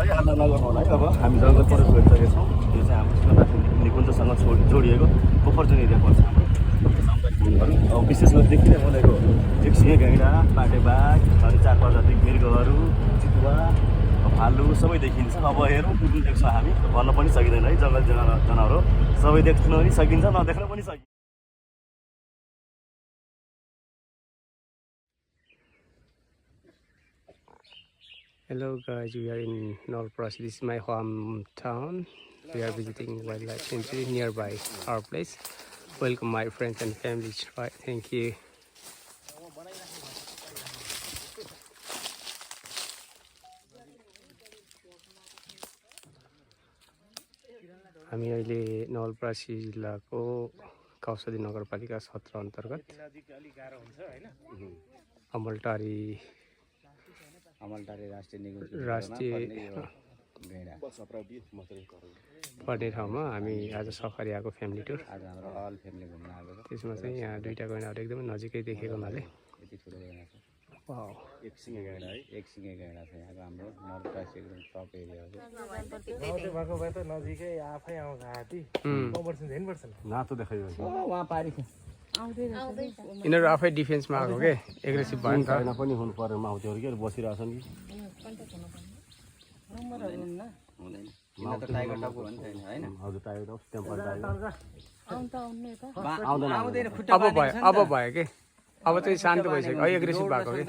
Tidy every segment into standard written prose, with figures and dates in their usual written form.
है हल्ला नगर्नु होला है। अब हामी जङ्गल पर गइसकेका छौँ। यो चाहिँ हाम्रो सुनाखा निकुञ्जसँग जोडिएको कोफरजन एरिया पर्छ हाम्रो सामुदायिक। अब विशेष गरी देखिने भनेको एक सिंह गैँडा, पाटे बाघ, अनि 4 प्रजातिक मृगहरू, चितुवा, भालु सबै देखिन्छ। अब हेरौँ कुन देख्छौँ हामी भन्न पनि सकिँदैन है। जङ्गल जनावर हो, सबै देख्न पनि सकिन्छ, नदेख्न पनि सकिन्छ। Hello guys, we are in Nalprasi. This is my hometown. We are visiting wildlife sanctuary nearby our place. Welcome my friends and families. Right, thank you. हामी अहिले नवलपरासी जिल्लाको कौसदी नगरपालिका 17 अन्तर्गत अमलटारी राष्ट्रिय पर्ने ठाउँमा हामी आज सफारी आएको फ्यामिली टुर। आज हाम्रो अल फ्यामिली घुम्न आएको छ। त्यसमा चाहिँ यहाँ दुईटा गैँडाहरू एकदमै नजिकै देखेको हुनाले यति ठुलो गैँडा छ। वाउ, एक सिंह गैँडा है। एक सिंगे गैँडा छ। यहाँको हाम्रो नलप्रासी एकदम टप एरिया हो। भएको भए त नजिकै आफै आउँछ हात्ती। नातो देखाइयो वहाँ पारि छ। यिनीहरू आफै डिफेन्समा आएको के एग्रेसिभ भयो नि त। छैन पनि हुनु पर्यो माउतीहरू के बसिरहेछन् कि हुँदैन। किन त टाइगर टप हो नि छैन हैन। हजुर टाइगर टप टेम्पल टाइगर आउँदैन खुट्टा अब भयो के अब चाहिँ शान्त भइसक्यो। है एग्रेसिभ भएको के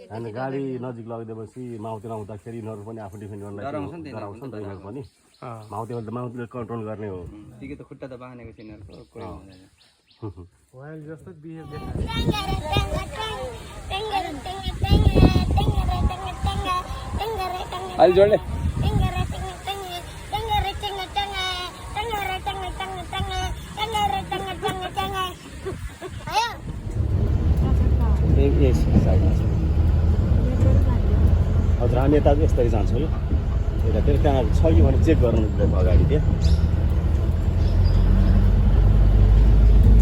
होइन गाडी नजिक लगिदिएपछि माउतीमा आउँदाखेरि यिनीहरू पनि आफू डिफेन्ड गर्नलाई डराउँछ नि त यिनीहरू पनि। माउतीले कन्ट्रोल गर्ने हो। ठिकै त खुट्टा त बाँधेको छैन कोही हुँदैन। वाइल्ड जस्तो बिहेभ अलि जोडले हजुर हामी यता यस्तरी जान्छौँ ल। यता फेरि त्यहाँ छ कि भने चेक गर्नु अगाडि त्यहाँ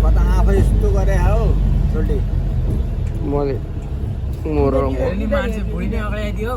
कता आफै यस्तो गरे हौ छोडी मैले मोर मान्छे भुइँले अगाडि आइदियो।